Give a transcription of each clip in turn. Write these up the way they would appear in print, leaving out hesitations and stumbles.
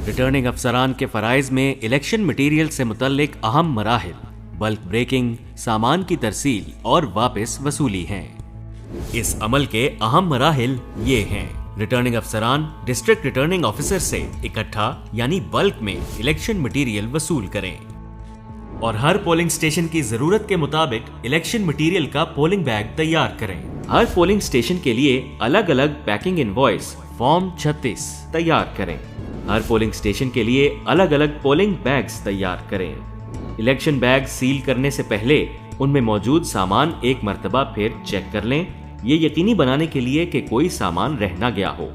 Returning अफसरान के फराइज में इलेक्शन मटीरियल से मुतल्लिक अहम मराहिल, बल्क ब्रेकिंग, सामान की तरसील और वापस वसूली हैं। इस अमल के अहम मराहिल ये हैं। रिटर्निंग अफसरान डिस्ट्रिक्ट रिटर्निंग ऑफिसर से इकट्ठा यानी बल्क में इलेक्शन मटीरियल वसूल करें और हर पोलिंग स्टेशन की जरूरत के मुताबिक इलेक्शन मटीरियल का पोलिंग बैग तैयार करें। हर पोलिंग स्टेशन के लिए अलग अलग पैकिंग इनवॉइस फॉर्म 36 तैयार करें। हर पोलिंग स्टेशन के लिए अलग अलग पोलिंग बैग्स तैयार करें। इलेक्शन बैग सील करने से पहले उनमें मौजूद सामान एक मर्तबा फिर चेक कर लें, ये यकीनी बनाने के लिए कि कोई सामान रह ना गया हो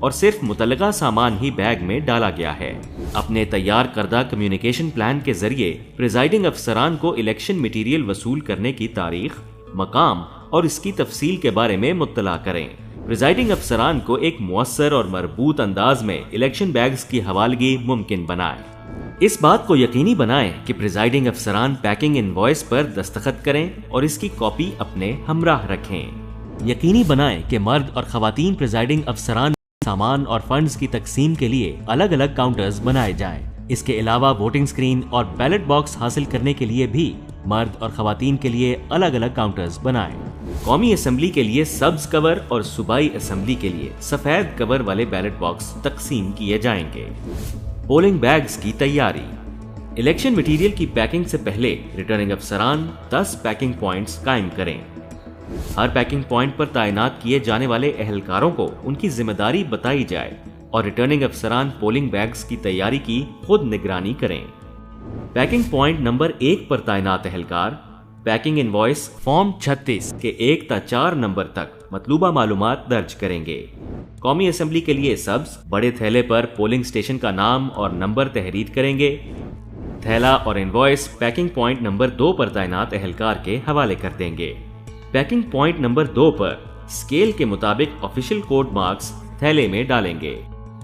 और सिर्फ मुतल्लका सामान ही बैग में डाला गया है। अपने तैयार करदा कम्युनिकेशन प्लान के जरिए प्रिजाइडिंग अफसरान को इलेक्शन मटीरियल वसूल करने की तारीख, मकाम और इसकी तफसील के बारे में मुत्तला करें। प्रिजाइडिंग अफसरान को एक मुअस्सर और मरबूत अंदाज में इलेक्शन बैग्स की हवालगी मुमकिन बनाएं। इस बात को यकीनी बनाएं कि प्रिजाइडिंग अफसरान पैकिंग इनवॉइस पर दस्तखत करें और इसकी कॉपी अपने हमराह रखें। यकीनी बनाएं कि मर्द और खवातीन प्रिजाइडिंग अफसरान सामान और फंड्स की तकसीम के लिए अलग अलग काउंटर्स बनाए जाएं। इसके अलावा वोटिंग स्क्रीन और बैलेट बॉक्स हासिल करने के लिए भी मर्द और खवातीन के लिए अलग अलग काउंटर्स बनाएं। कौमी असेंबली के लिए सब्ज कवर और सूबाई असेंबली के लिए सफेद कवर वाले बैलेट बॉक्स तकसीम किए जाएंगे। पोलिंग बैग्स की तैयारी। इलेक्शन मटीरियल की पैकिंग से पहले रिटर्निंग अफसरान 10 पैकिंग पॉइंट्स कायम करें। हर पैकिंग पॉइंट पर तैनात किए जाने वाले एहलकारों को उनकी जिम्मेदारी बताई जाए और रिटर्निंग अफसरान पोलिंग बैग्स की तैयारी की खुद निगरानी करें। पैकिंग पॉइंट नंबर 1 पर तैनात एहलकार पैकिंग इनवॉइस फॉर्म 36 के 1 ता 4 नंबर तक मतलूबा मालूमात दर्ज करेंगे। कौमी असेंबली के लिए सब्ज बड़े थैले पर पोलिंग स्टेशन का नाम और नंबर तहरीर करेंगे। थैला और इनवॉइस पैकिंग पॉइंट नंबर 2 पर तैनात एहलकार के हवाले कर देंगे। पैकिंग पॉइंट नंबर 2 पर स्केल के मुताबिक ऑफिशियल कोड मार्क्स थैले में डालेंगे।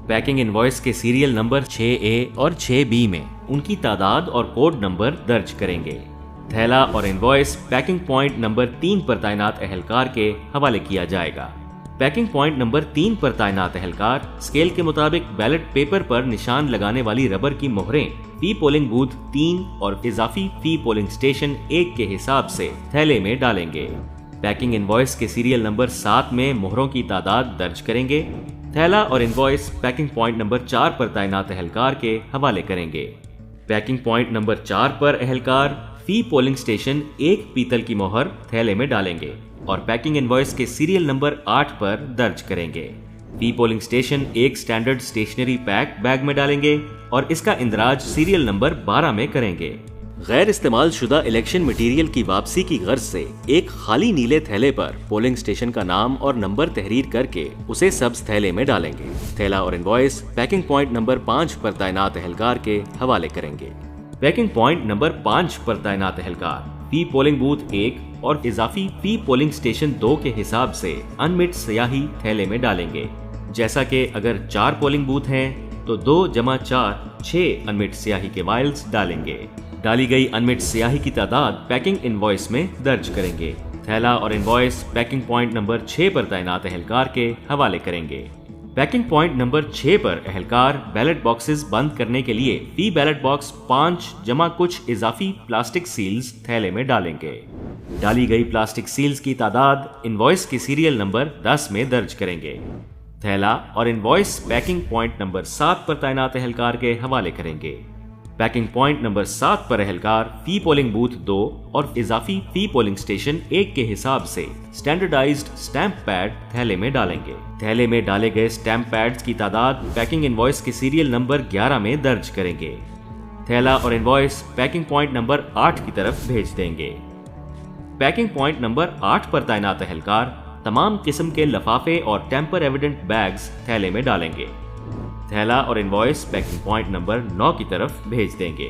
पैकिंग इनवॉइस के सीरियल नंबर 6A और 6B में उनकी तादाद और कोड नंबर दर्ज करेंगे। थैला और इनवॉइस पैकिंग पॉइंट नंबर 3 पर तैनात एहलकार के हवाले किया जाएगा। पैकिंग पॉइंट नंबर 3 पर तैनात एहलकार स्केल के मुताबिक बैलेट पेपर पर निशान लगाने वाली रबर की मोहरें फी पोलिंग बूथ 3 और इजाफी फी पोलिंग स्टेशन 1 के हिसाब से थैले में डालेंगे। पैकिंग इनवॉइस के सीरियल नंबर 7 में मोहरों की तादाद दर्ज करेंगे। थैला और इनवॉइस पैकिंग पॉइंट नंबर 4 पर तैनात एहलकार के हवाले करेंगे। पैकिंग पॉइंट नंबर 4 पर एहलकार फी पोलिंग स्टेशन 1 पीतल की मोहर थैले में डालेंगे और पैकिंग इनवॉइस के सीरियल नंबर 8 पर दर्ज करेंगे। फी polling station 1 standard stationery pack bag में डालेंगे और इसका इंदराज सीरियल नंबर 12 में करेंगे। गैर इस्तेमाल शुदा इलेक्शन मटीरियल की वापसी की गर्ज से एक खाली नीले थैले पर पोलिंग स्टेशन का नाम और नंबर तहरीर करके उसे सब्ज थैले में डालेंगे। थैला और इनवॉइस पैकिंग पॉइंट नंबर 5 पर तैनात एहलकार के हवाले करेंगे। पैकिंग पॉइंट नंबर 5 पर तैनात एहलकार फी पोलिंग बूथ 1 और इजाफी फी पोलिंग स्टेशन 2 के हिसाब से अनमिट स्याही थैले में डालेंगे। जैसा कि अगर 4 पोलिंग बूथ हैं तो 2 + 4 6 अनमिट स्याही के वाइल्स डालेंगे। डाली गई अनमिट स्याही की तादाद पैकिंग इनवॉइस में दर्ज करेंगे। थैला और इनवॉइस पैकिंग पॉइंट नंबर 6 पर तैनात एहलकार के हवाले करेंगे। पैकिंग पॉइंट नंबर 6 पर एहलकार बैलेट बॉक्सेस बंद करने के लिए फी बैलेट बॉक्स 5 + कुछ इजाफी प्लास्टिक सील्स थैले में डालेंगे। डाली गई प्लास्टिक सील्स की तादाद इनवॉइस की सीरियल नंबर 10 में दर्ज करेंगे। थैला और इनवॉइस पैकिंग पॉइंट नंबर 7 पर तैनात एहलकार के हवाले करेंगे। पैकिंग पॉइंट नंबर 7 पर एहलकार फी पोलिंग बूथ 2 और इजाफी फी पोलिंग स्टेशन 1 के हिसाब से स्टैंडर्डाइज्ड स्टैंप पैड थैले में डालेंगे। थैले में डाले गए स्टैंप पैड्स की तादाद पैकिंग इनवॉइस के सीरियल नंबर 11 में दर्ज करेंगे। थैला और इनवॉइस पैकिंग पॉइंट नंबर 8 की तरफ भेज देंगे। पैकिंग पॉइंट नंबर 8 पर तैनात एहलकार तमाम किस्म के लफाफे और टेम्पर एविडेंट बैग्स थैले में डालेंगे। थैला और इनवॉइस पैकिंग पॉइंट नंबर 9 की तरफ भेज देंगे।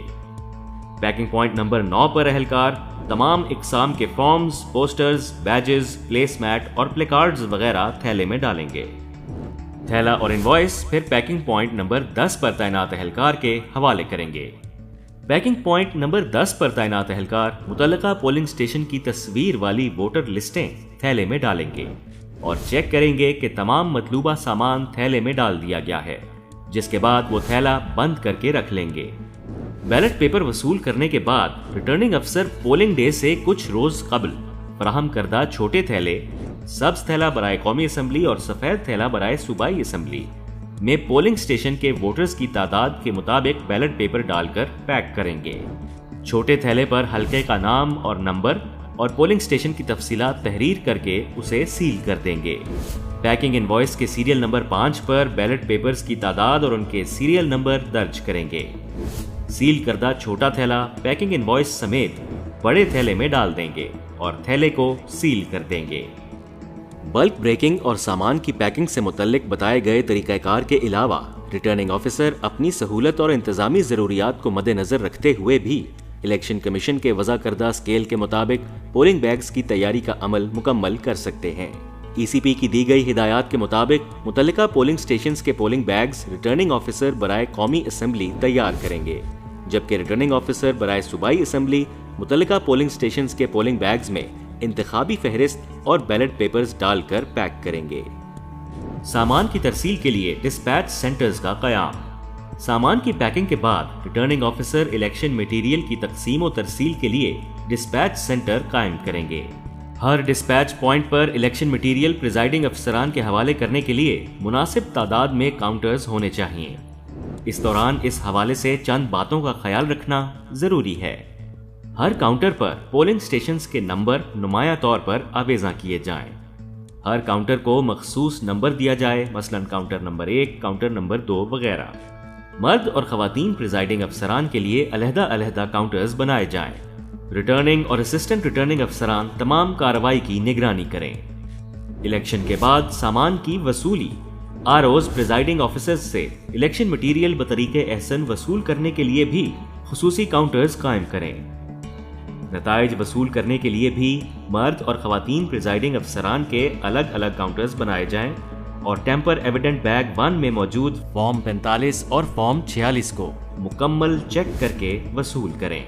पैकिंग पॉइंट नंबर 9 पर एहलकार तमाम इकसाम के फॉर्म्स, पोस्टर्स, बैजेस, प्लेसमैट और प्लेकार्ड्स वगैरह थैले में डालेंगे। थैला और इनवॉइस फिर पैकिंग पॉइंट नंबर 10 पर तैनात एहलकार के हवाले करेंगे। पैकिंग पॉइंट नंबर 10 पर तैनात एहलकार मुतल्लका पोलिंग स्टेशन की तस्वीर वाली वोटर लिस्टें थैले में डालेंगे। और चेक करेंगे कि तमाम मतलूबा सामान थैले में डाल दिया गया है, जिसके बाद वो थैला बंद करके रख लेंगे। बैलेट पेपर वसूल करने के बाद रिटर्निंग अफसर पोलिंग डे से कुछ रोज कबल फराहम करदा छोटे थैले, सब्ज थैला बराए कौमी असम्बली और सफेद थैला बराए सूबाई असम्बली में पोलिंग स्टेशन के वोटर्स की तादाद के मुताबिक बैलेट पेपर डालकर पैक करेंगे। छोटे थैले पर हल्के का नाम और नंबर और पोलिंग स्टेशन की तफसीलात तहरीर करके उसे सील कर देंगे। पैकिंग इनवॉइस के सीरियल नंबर 5 पर बैलेट पेपर्स की तादाद और उनके सीरियल नंबर दर्ज करेंगे। सील करदा छोटा थैला पैकिंग इनवॉइस समेत बड़े थैले में डाल देंगे और थैले को सील कर देंगे। बल्क ब्रेकिंग और सामान की पैकिंग से मुतल्लिक बताए गए तरीक़ाकार के अलावा रिटर्निंग ऑफिसर अपनी सहूलत और इंतजामी ज़रूरियात को मद्देनज़र रखते हुए भी इलेक्शन कमीशन के वज़ा करदा स्केल के मुताबिक पोलिंग बैग्स की तैयारी का अमल मुकम्मल कर सकते हैं। ECP की दी गई हिदायत के मुताबिक मुतल्लिका पोलिंग स्टेशंस के पोलिंग बैग्स रिटर्निंग ऑफिसर बराए कौमी असम्बली तैयार करेंगे, जबकि रिटर्निंग ऑफिसर बराए सूबाई असम्बली मुतल्लिका पोलिंग स्टेशंस के पोलिंग बैग्स में इंतखाबी फहरिस्त और बैलेट पेपर्स डालकर पैक करेंगे। सामान की तरसील के लिए डिस्पैच सेंटर्स का क़याम। सामान की पैकिंग के बाद रिटर्निंग ऑफिसर इलेक्शन मटेरियल की तकसीम और तरसील के लिए डिस्पैच सेंटर कायम करेंगे। हर डिस्पैच पॉइंट पर इलेक्शन मटेरियल प्रिजाइडिंग अफसरान के हवाले करने के लिए मुनासिब तादाद में काउंटर्स होने चाहिए। इस दौरान इस हवाले से चंद बातों का ख्याल रखना जरूरी है। हर काउंटर पर पोलिंग स्टेशंस के नंबर नुमाया तौर पर आवेजा किए जाएं। हर काउंटर को मखसूस नंबर दिया जाए, मसलन काउंटर नंबर 1, काउंटर नंबर 2 वगैरह। मर्द और खवातीन प्रिजाइडिंग अफसरान के लिए अलहदा काउंटर्स बनाए जाएं। रिटर्निंग और असिस्टेंट रिटर्निंग अफसरान तमाम कार्रवाई की निगरानी करें। इलेक्शन के बाद सामान की वसूली। ROs प्रिजाइडिंग ऑफिसर्स से इलेक्शन मटीरियल बतरीके एहसन वसूल करने के लिए भी खुसूसी काउंटर्स कायम करें। नताइज वसूल करने के लिए भी मर्द और खवातीन प्रिजाइडिंग अफसरान के अलग अलग काउंटर्स बनाए जाएं और टेम्पर एविडेंट बैग 1 में मौजूद फॉर्म 45 और फॉर्म 46 को मुकम्मल चेक करके वसूल करें।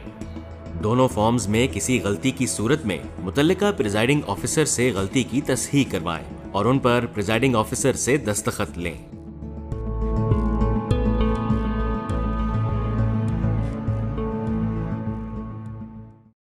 दोनों फॉर्म्स में किसी गलती की सूरत में मुतल्लिका प्रिजाइडिंग ऑफिसर से गलती की तस्हीह करवाएं और उन पर प्रिजाइडिंग ऑफिसर से दस्तखत लें।